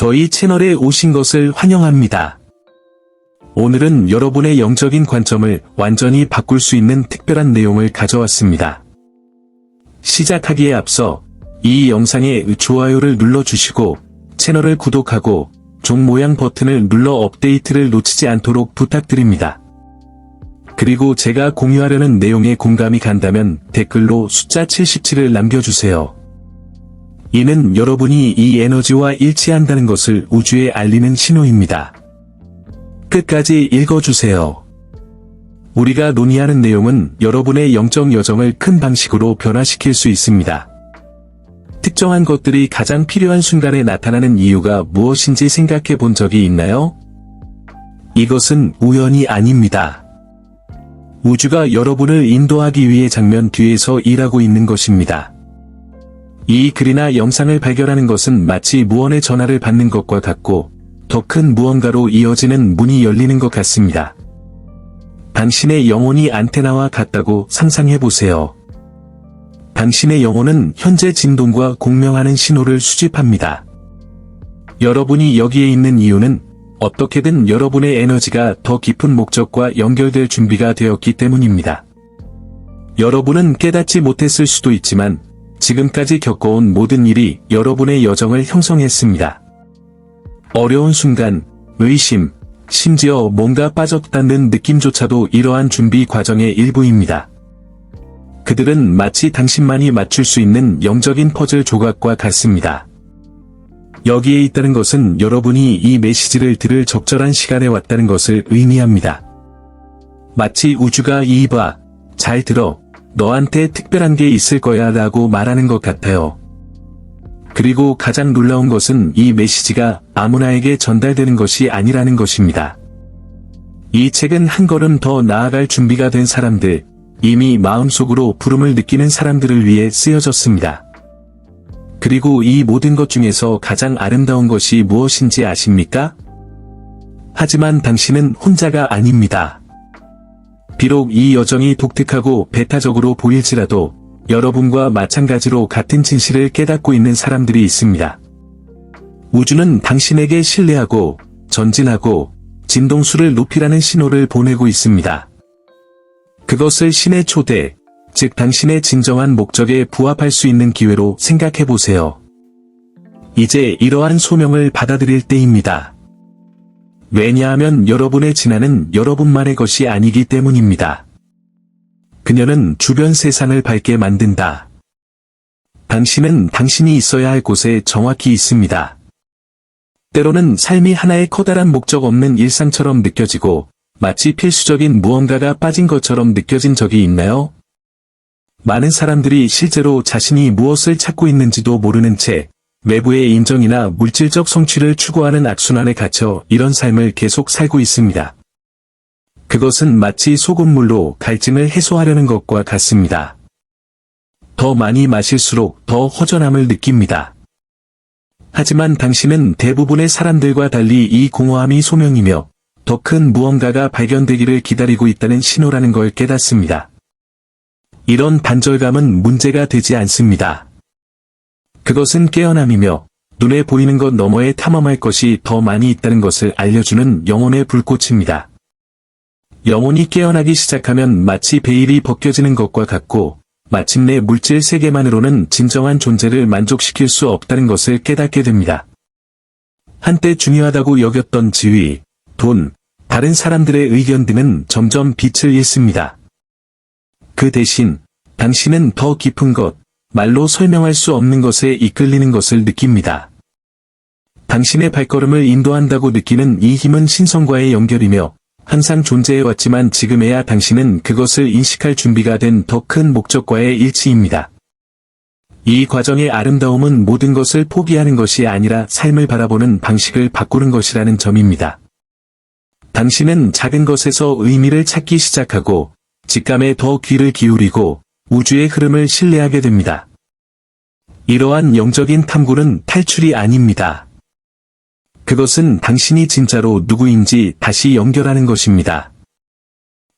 저희 채널에 오신 것을 환영합니다. 오늘은 여러분의 영적인 관점을 완전히 바꿀 수 있는 특별한 내용을 가져왔습니다. 시작하기에 앞서 이 영상에 좋아요를 눌러주시고 채널을 구독하고 종 모양 버튼을 눌러 업데이트를 놓치지 않도록 부탁드립니다. 그리고 제가 공유하려는 내용에 공감이 간다면 댓글로 숫자 77을 남겨주세요. 이는 여러분이 이 에너지와 일치한다는 것을 우주에 알리는 신호입니다. 끝까지 읽어주세요. 우리가 논의하는 내용은 여러분의 영적 여정을 큰 방식으로 변화시킬 수 있습니다. 특정한 것들이 가장 필요한 순간에 나타나는 이유가 무엇인지 생각해 본 적이 있나요? 이것은 우연이 아닙니다. 우주가 여러분을 인도하기 위해 장면 뒤에서 일하고 있는 것입니다. 이 글이나 영상을 발견하는 것은 마치 무언의 전화를 받는 것과 같고 더 큰 무언가로 이어지는 문이 열리는 것 같습니다. 당신의 영혼이 안테나와 같다고 상상해 보세요. 당신의 영혼은 현재 진동과 공명하는 신호를 수집합니다. 여러분이 여기에 있는 이유는 어떻게든 여러분의 에너지가 더 깊은 목적과 연결될 준비가 되었기 때문입니다. 여러분은 깨닫지 못했을 수도 있지만 지금까지 겪어온 모든 일이 여러분의 여정을 형성했습니다. 어려운 순간, 의심, 심지어 뭔가 빠졌다는 느낌조차도 이러한 준비 과정의 일부입니다. 그들은 마치 당신만이 맞출 수 있는 영적인 퍼즐 조각과 같습니다. 여기에 있다는 것은 여러분이 이 메시지를 들을 적절한 시간에 왔다는 것을 의미합니다. 마치 우주가 이봐, 잘 들어, 너한테 특별한 게 있을 거야 라고 말하는 것 같아요. 그리고 가장 놀라운 것은 이 메시지가 아무나에게 전달되는 것이 아니라는 것입니다. 이 책은 한 걸음 더 나아갈 준비가 된 사람들, 이미 마음속으로 부름을 느끼는 사람들을 위해 쓰여졌습니다. 그리고 이 모든 것 중에서 가장 아름다운 것이 무엇인지 아십니까? 하지만 당신은 혼자가 아닙니다. 비록 이 여정이 독특하고 배타적으로 보일지라도 여러분과 마찬가지로 같은 진실을 깨닫고 있는 사람들이 있습니다. 우주는 당신에게 신뢰하고 전진하고 진동수를 높이라는 신호를 보내고 있습니다. 그것을 신의 초대, 즉 당신의 진정한 목적에 부합할 수 있는 기회로 생각해 보세요. 이제 이러한 소명을 받아들일 때입니다. 왜냐하면 여러분의 진화는 여러분만의 것이 아니기 때문입니다. 그녀는 주변 세상을 밝게 만든다. 당신은 당신이 있어야 할 곳에 정확히 있습니다. 때로는 삶이 하나의 커다란 목적 없는 일상처럼 느껴지고 마치 필수적인 무언가가 빠진 것처럼 느껴진 적이 있나요? 많은 사람들이 실제로 자신이 무엇을 찾고 있는지도 모르는 채 외부의 인정이나 물질적 성취를 추구하는 악순환에 갇혀 이런 삶을 계속 살고 있습니다. 그것은 마치 소금물로 갈증을 해소하려는 것과 같습니다. 더 많이 마실수록 더 허전함을 느낍니다. 하지만 당신은 대부분의 사람들과 달리 이 공허함이 소명이며 더 큰 무언가가 발견되기를 기다리고 있다는 신호라는 걸 깨닫습니다. 이런 단절감은 문제가 되지 않습니다. 그것은 깨어남이며 눈에 보이는 것 너머에 탐험할 것이 더 많이 있다는 것을 알려주는 영혼의 불꽃입니다. 영혼이 깨어나기 시작하면 마치 베일이 벗겨지는 것과 같고 마침내 물질 세계만으로는 진정한 존재를 만족시킬 수 없다는 것을 깨닫게 됩니다. 한때 중요하다고 여겼던 지위, 돈, 다른 사람들의 의견 등은 점점 빛을 잃습니다. 그 대신 당신은 더 깊은 것, 말로 설명할 수 없는 것에 이끌리는 것을 느낍니다. 당신의 발걸음을 인도한다고 느끼는 이 힘은 신성과의 연결이며 항상 존재해왔지만 지금에야 당신은 그것을 인식할 준비가 된 더 큰 목적과의 일치입니다. 이 과정의 아름다움은 모든 것을 포기하는 것이 아니라 삶을 바라보는 방식을 바꾸는 것이라는 점입니다. 당신은 작은 것에서 의미를 찾기 시작하고 직감에 더 귀를 기울이고 우주의 흐름을 신뢰하게 됩니다. 이러한 영적인 탐구는 탈출이 아닙니다. 그것은 당신이 진짜로 누구인지 다시 연결하는 것입니다.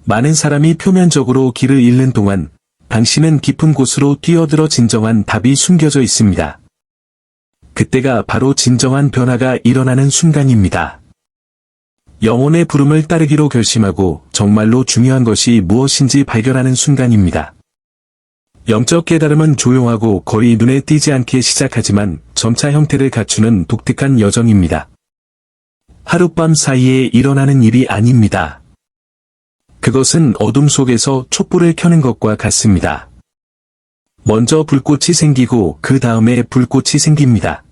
많은 사람이 표면적으로 길을 잃는 동안 당신은 깊은 곳으로 뛰어들어 진정한 답이 숨겨져 있습니다. 그때가 바로 진정한 변화가 일어나는 순간입니다. 영혼의 부름을 따르기로 결심하고 정말로 중요한 것이 무엇인지 발견하는 순간입니다. 영적 깨달음은 조용하고 거의 눈에 띄지 않게 시작하지만 점차 형태를 갖추는 독특한 여정입니다. 하룻밤 사이에 일어나는 일이 아닙니다. 그것은 어둠 속에서 촛불을 켜는 것과 같습니다. 먼저 불꽃이 생기고 그 다음에 불꽃이 생깁니다.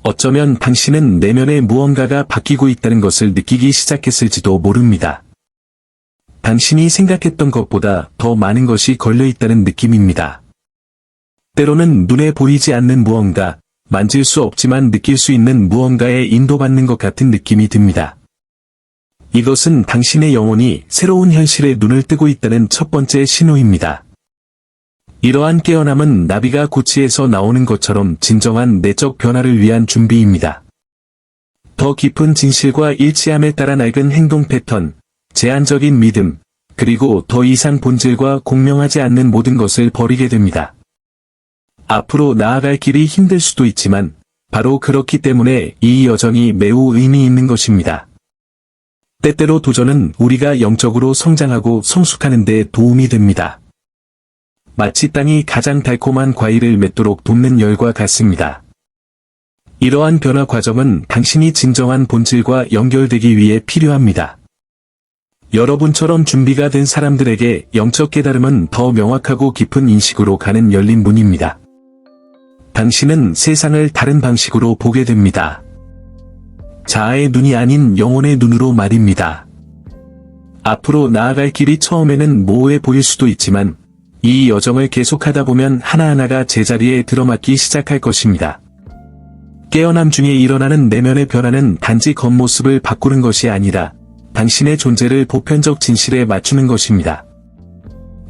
어쩌면 당신은 내면에 무언가가 바뀌고 있다는 것을 느끼기 시작했을지도 모릅니다. 당신이 생각했던 것보다 더 많은 것이 걸려 있다는 느낌입니다. 때로는 눈에 보이지 않는 무언가, 만질 수 없지만 느낄 수 있는 무언가에 인도받는 것 같은 느낌이 듭니다. 이것은 당신의 영혼이 새로운 현실에 눈을 뜨고 있다는 첫 번째 신호입니다. 이러한 깨어남은 나비가 고치에서 나오는 것처럼 진정한 내적 변화를 위한 준비입니다. 더 깊은 진실과 일치함에 따라 낡은 행동 패턴, 제한적인 믿음, 그리고 더 이상 본질과 공명하지 않는 모든 것을 버리게 됩니다. 앞으로 나아갈 길이 힘들 수도 있지만 바로 그렇기 때문에 이 여정이 매우 의미 있는 것입니다. 때때로 도전은 우리가 영적으로 성장하고 성숙하는 데 도움이 됩니다. 마치 땅이 가장 달콤한 과일을 맺도록 돕는 열과 같습니다. 이러한 변화 과정은 당신이 진정한 본질과 연결되기 위해 필요합니다. 여러분처럼 준비가 된 사람들에게 영적 깨달음은 더 명확하고 깊은 인식으로 가는 열린 문입니다. 당신은 세상을 다른 방식으로 보게 됩니다. 자아의 눈이 아닌 영혼의 눈으로 말입니다. 앞으로 나아갈 길이 처음에는 모호해 보일 수도 있지만 이 여정을 계속하다 보면 하나하나가 제자리에 들어맞기 시작할 것입니다. 깨어남 중에 일어나는 내면의 변화는 단지 겉모습을 바꾸는 것이 아니라 당신의 존재를 보편적 진실에 맞추는 것입니다.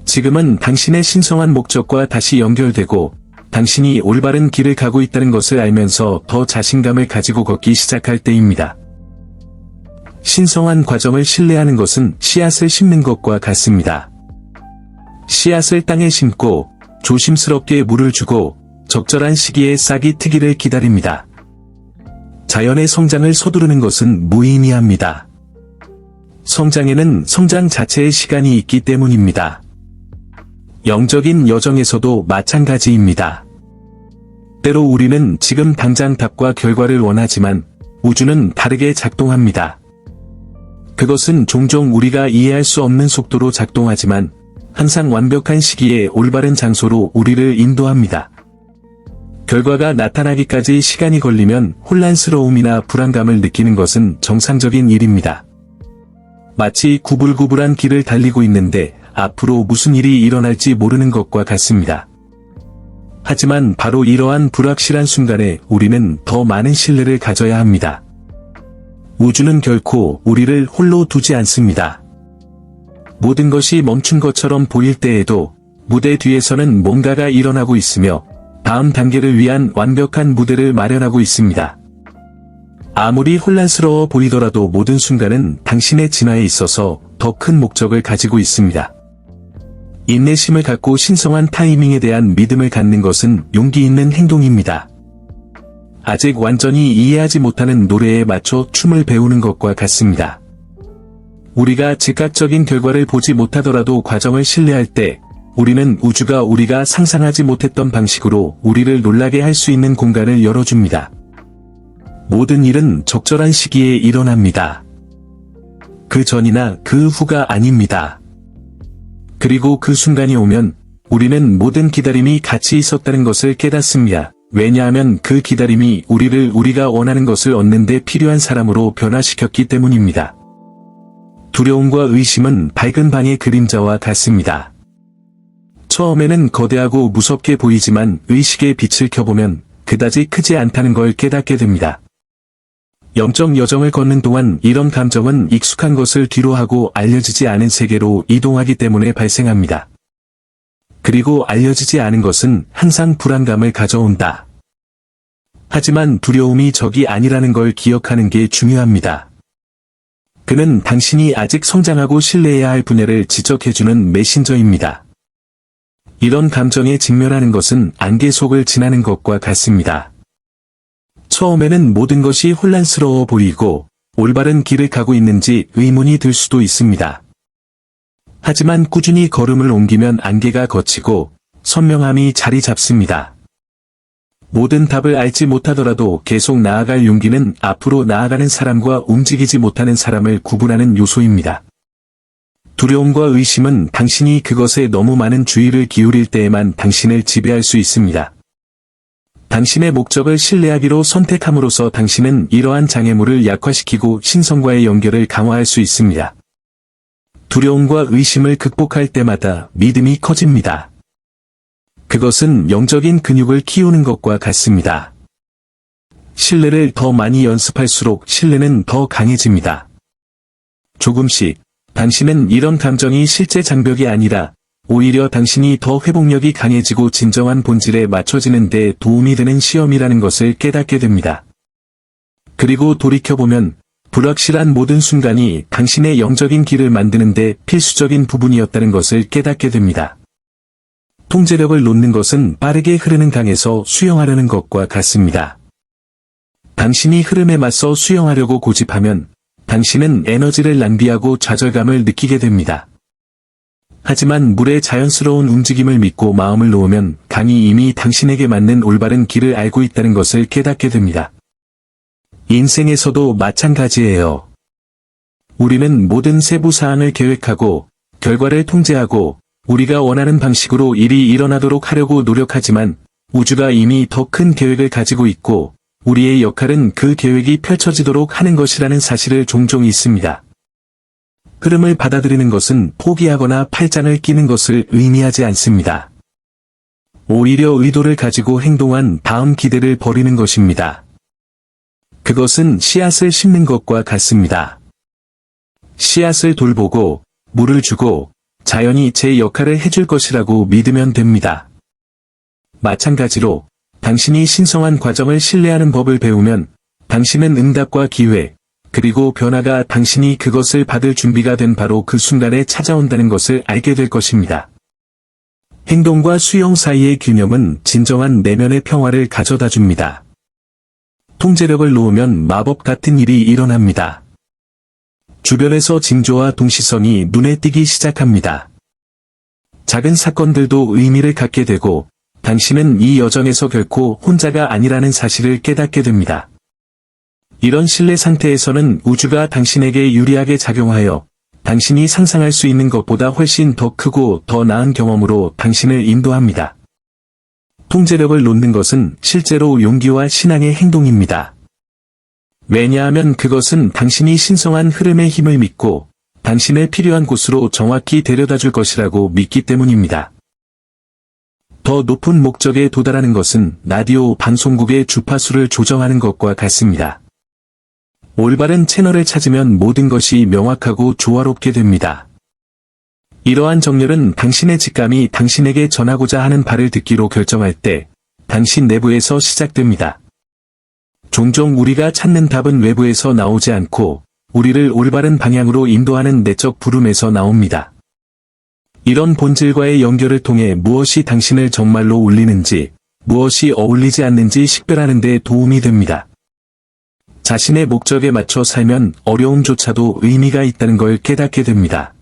지금은 당신의 신성한 목적과 다시 연결되고 당신이 올바른 길을 가고 있다는 것을 알면서 더 자신감을 가지고 걷기 시작할 때입니다. 신성한 과정을 신뢰하는 것은 씨앗을 심는 것과 같습니다. 씨앗을 땅에 심고 조심스럽게 물을 주고 적절한 시기에 싹이 트기를 기다립니다. 자연의 성장을 서두르는 것은 무의미합니다. 성장에는 성장 자체의 시간이 있기 때문입니다. 영적인 여정에서도 마찬가지입니다. 때로 우리는 지금 당장 답과 결과를 원하지만 우주는 다르게 작동합니다. 그것은 종종 우리가 이해할 수 없는 속도로 작동하지만 항상 완벽한 시기에 올바른 장소로 우리를 인도합니다. 결과가 나타나기까지 시간이 걸리면 혼란스러움이나 불안감을 느끼는 것은 정상적인 일입니다. 마치 구불구불한 길을 달리고 있는데 앞으로 무슨 일이 일어날지 모르는 것과 같습니다. 하지만 바로 이러한 불확실한 순간에 우리는 더 많은 신뢰를 가져야 합니다. 우주는 결코 우리를 홀로 두지 않습니다. 모든 것이 멈춘 것처럼 보일 때에도 무대 뒤에서는 뭔가가 일어나고 있으며 다음 단계를 위한 완벽한 무대를 마련하고 있습니다. 아무리 혼란스러워 보이더라도 모든 순간은 당신의 진화에 있어서 더 큰 목적을 가지고 있습니다. 인내심을 갖고 신성한 타이밍에 대한 믿음을 갖는 것은 용기 있는 행동입니다. 아직 완전히 이해하지 못하는 노래에 맞춰 춤을 배우는 것과 같습니다. 우리가 즉각적인 결과를 보지 못하더라도 과정을 신뢰할 때 우리는 우주가 우리가 상상하지 못했던 방식으로 우리를 놀라게 할 수 있는 공간을 열어줍니다. 모든 일은 적절한 시기에 일어납니다. 그 전이나 그 후가 아닙니다. 그리고 그 순간이 오면 우리는 모든 기다림이 가치 있었다는 것을 깨닫습니다. 왜냐하면 그 기다림이 우리를 우리가 원하는 것을 얻는 데 필요한 사람으로 변화시켰기 때문입니다. 두려움과 의심은 밝은 방의 그림자와 같습니다. 처음에는 거대하고 무섭게 보이지만 의식의 빛을 켜보면 그다지 크지 않다는 걸 깨닫게 됩니다. 영적 여정을 걷는 동안 이런 감정은 익숙한 것을 뒤로하고 알려지지 않은 세계로 이동하기 때문에 발생합니다. 그리고 알려지지 않은 것은 항상 불안감을 가져온다. 하지만 두려움이 적이 아니라는 걸 기억하는 게 중요합니다. 그는 당신이 아직 성장하고 신뢰해야 할 분야를 지적해주는 메신저입니다. 이런 감정에 직면하는 것은 안개 속을 지나는 것과 같습니다. 처음에는 모든 것이 혼란스러워 보이고 올바른 길을 가고 있는지 의문이 들 수도 있습니다. 하지만 꾸준히 걸음을 옮기면 안개가 걷히고 선명함이 자리 잡습니다. 모든 답을 알지 못하더라도 계속 나아갈 용기는 앞으로 나아가는 사람과 움직이지 못하는 사람을 구분하는 요소입니다. 두려움과 의심은 당신이 그것에 너무 많은 주의를 기울일 때에만 당신을 지배할 수 있습니다. 당신의 목적을 신뢰하기로 선택함으로써 당신은 이러한 장애물을 약화시키고 신성과의 연결을 강화할 수 있습니다. 두려움과 의심을 극복할 때마다 믿음이 커집니다. 그것은 영적인 근육을 키우는 것과 같습니다. 신뢰를 더 많이 연습할수록 신뢰는 더 강해집니다. 조금씩 당신은 이런 감정이 실제 장벽이 아니라 오히려 당신이 더 회복력이 강해지고 진정한 본질에 맞춰지는 데 도움이 되는 시험이라는 것을 깨닫게 됩니다. 그리고 돌이켜보면 불확실한 모든 순간이 당신의 영적인 길을 만드는 데 필수적인 부분이었다는 것을 깨닫게 됩니다. 통제력을 놓는 것은 빠르게 흐르는 강에서 수영하려는 것과 같습니다. 당신이 흐름에 맞서 수영하려고 고집하면 당신은 에너지를 낭비하고 좌절감을 느끼게 됩니다. 하지만 물의 자연스러운 움직임을 믿고 마음을 놓으면 강이 이미 당신에게 맞는 올바른 길을 알고 있다는 것을 깨닫게 됩니다. 인생에서도 마찬가지예요. 우리는 모든 세부 사항을 계획하고 결과를 통제하고 우리가 원하는 방식으로 일이 일어나도록 하려고 노력하지만 우주가 이미 더 큰 계획을 가지고 있고 우리의 역할은 그 계획이 펼쳐지도록 하는 것이라는 사실을 종종 잊습니다. 흐름을 받아들이는 것은 포기하거나 팔짱을 끼는 것을 의미하지 않습니다. 오히려 의도를 가지고 행동한 다음 기대를 버리는 것입니다. 그것은 씨앗을 심는 것과 같습니다. 씨앗을 돌보고 물을 주고 자연이 제 역할을 해줄 것이라고 믿으면 됩니다. 마찬가지로 당신이 신성한 과정을 신뢰하는 법을 배우면 당신은 응답과 기회, 그리고 변화가 당신이 그것을 받을 준비가 된 바로 그 순간에 찾아온다는 것을 알게 될 것입니다. 행동과 수용 사이의 균형은 진정한 내면의 평화를 가져다 줍니다. 통제력을 놓으면 마법 같은 일이 일어납니다. 주변에서 징조와 동시성이 눈에 띄기 시작합니다. 작은 사건들도 의미를 갖게 되고 당신은 이 여정에서 결코 혼자가 아니라는 사실을 깨닫게 됩니다. 이런 신뢰 상태에서는 우주가 당신에게 유리하게 작용하여 당신이 상상할 수 있는 것보다 훨씬 더 크고 더 나은 경험으로 당신을 인도합니다. 통제력을 놓는 것은 실제로 용기와 신앙의 행동입니다. 왜냐하면 그것은 당신이 신성한 흐름의 힘을 믿고 당신의 필요한 곳으로 정확히 데려다 줄 것이라고 믿기 때문입니다. 더 높은 목적에 도달하는 것은 라디오 방송국의 주파수를 조정하는 것과 같습니다. 올바른 채널을 찾으면 모든 것이 명확하고 조화롭게 됩니다. 이러한 정렬은 당신의 직감이 당신에게 전하고자 하는 바를 듣기로 결정할 때 당신 내부에서 시작됩니다. 종종 우리가 찾는 답은 외부에서 나오지 않고 우리를 올바른 방향으로 인도하는 내적 부름에서 나옵니다. 이런 본질과의 연결을 통해 무엇이 당신을 정말로 울리는지, 무엇이 어울리지 않는지 식별하는 데 도움이 됩니다. 자신의 목적에 맞춰 살면 어려움조차도 의미가 있다는 걸 깨닫게 됩니다.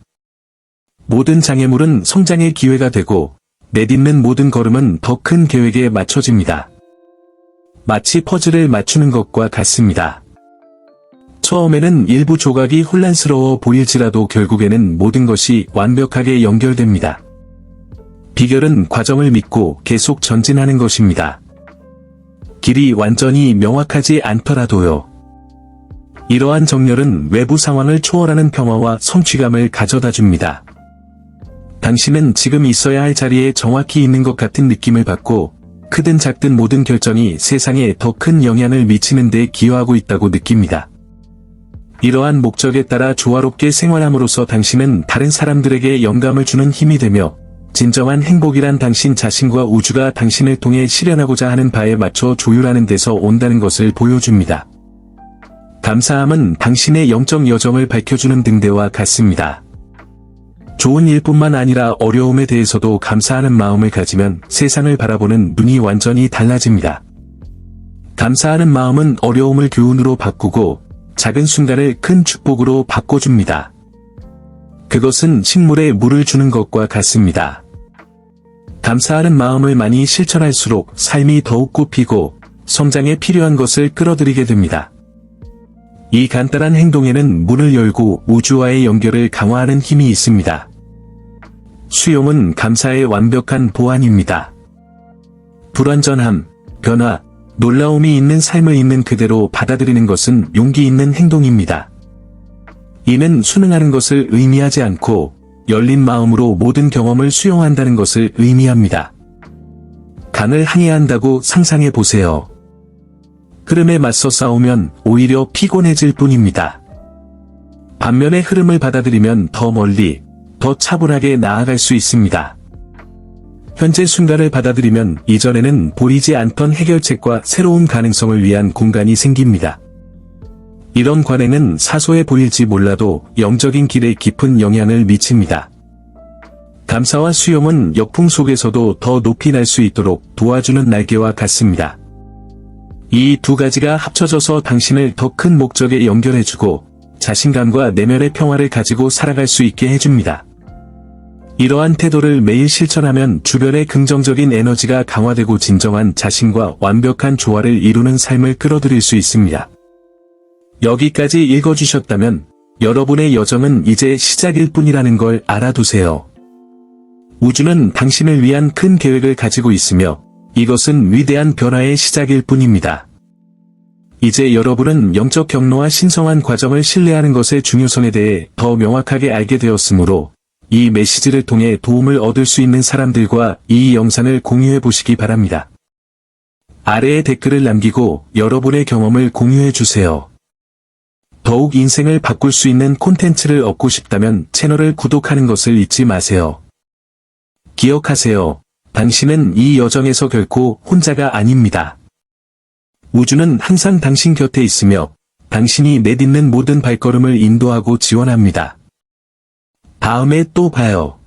모든 장애물은 성장의 기회가 되고 내딛는 모든 걸음은 더 큰 계획에 맞춰집니다. 마치 퍼즐을 맞추는 것과 같습니다. 처음에는 일부 조각이 혼란스러워 보일지라도 결국에는 모든 것이 완벽하게 연결됩니다. 비결은 과정을 믿고 계속 전진하는 것입니다. 길이 완전히 명확하지 않더라도요. 이러한 정렬은 외부 상황을 초월하는 평화와 성취감을 가져다 줍니다. 당신은 지금 있어야 할 자리에 정확히 있는 것 같은 느낌을 받고 크든 작든 모든 결정이 세상에 더 큰 영향을 미치는 데 기여하고 있다고 느낍니다. 이러한 목적에 따라 조화롭게 생활함으로써 당신은 다른 사람들에게 영감을 주는 힘이 되며 진정한 행복이란 당신 자신과 우주가 당신을 통해 실현하고자 하는 바에 맞춰 조율하는 데서 온다는 것을 보여줍니다. 감사함은 당신의 영적 여정을 밝혀주는 등대와 같습니다. 좋은 일뿐만 아니라 어려움에 대해서도 감사하는 마음을 가지면 세상을 바라보는 눈이 완전히 달라집니다. 감사하는 마음은 어려움을 교훈으로 바꾸고 작은 순간을 큰 축복으로 바꿔줍니다. 그것은 식물에 물을 주는 것과 같습니다. 감사하는 마음을 많이 실천할수록 삶이 더욱 꽃피고 성장에 필요한 것을 끌어들이게 됩니다. 이 간단한 행동에는 문을 열고 우주와의 연결을 강화하는 힘이 있습니다. 수용은 감사의 완벽한 보완입니다. 불완전함, 변화, 놀라움이 있는 삶을 있는 그대로 받아들이는 것은 용기 있는 행동입니다. 이는 순응하는 것을 의미하지 않고 열린 마음으로 모든 경험을 수용한다는 것을 의미합니다. 강을 항해한다고 상상해 보세요. 흐름에 맞서 싸우면 오히려 피곤해질 뿐입니다. 반면에 흐름을 받아들이면 더 멀리, 더 차분하게 나아갈 수 있습니다. 현재 순간을 받아들이면 이전에는 보이지 않던 해결책과 새로운 가능성을 위한 공간이 생깁니다. 이런 관행은 사소해 보일지 몰라도 영적인 길에 깊은 영향을 미칩니다. 감사와 수용은 역풍 속에서도 더 높이 날 수 있도록 도와주는 날개와 같습니다. 이 두 가지가 합쳐져서 당신을 더 큰 목적에 연결해주고 자신감과 내면의 평화를 가지고 살아갈 수 있게 해줍니다. 이러한 태도를 매일 실천하면 주변의 긍정적인 에너지가 강화되고 진정한 자신과 완벽한 조화를 이루는 삶을 끌어들일 수 있습니다. 여기까지 읽어주셨다면 여러분의 여정은 이제 시작일 뿐이라는 걸 알아두세요. 우주는 당신을 위한 큰 계획을 가지고 있으며 이것은 위대한 변화의 시작일 뿐입니다. 이제 여러분은 영적 경로와 신성한 과정을 신뢰하는 것의 중요성에 대해 더 명확하게 알게 되었으므로 이 메시지를 통해 도움을 얻을 수 있는 사람들과 이 영상을 공유해 보시기 바랍니다. 아래에 댓글을 남기고 여러분의 경험을 공유해 주세요. 더욱 인생을 바꿀 수 있는 콘텐츠를 얻고 싶다면 채널을 구독하는 것을 잊지 마세요. 기억하세요. 당신은 이 여정에서 결코 혼자가 아닙니다. 우주는 항상 당신 곁에 있으며 당신이 내딛는 모든 발걸음을 인도하고 지원합니다. 다음에 또 봐요.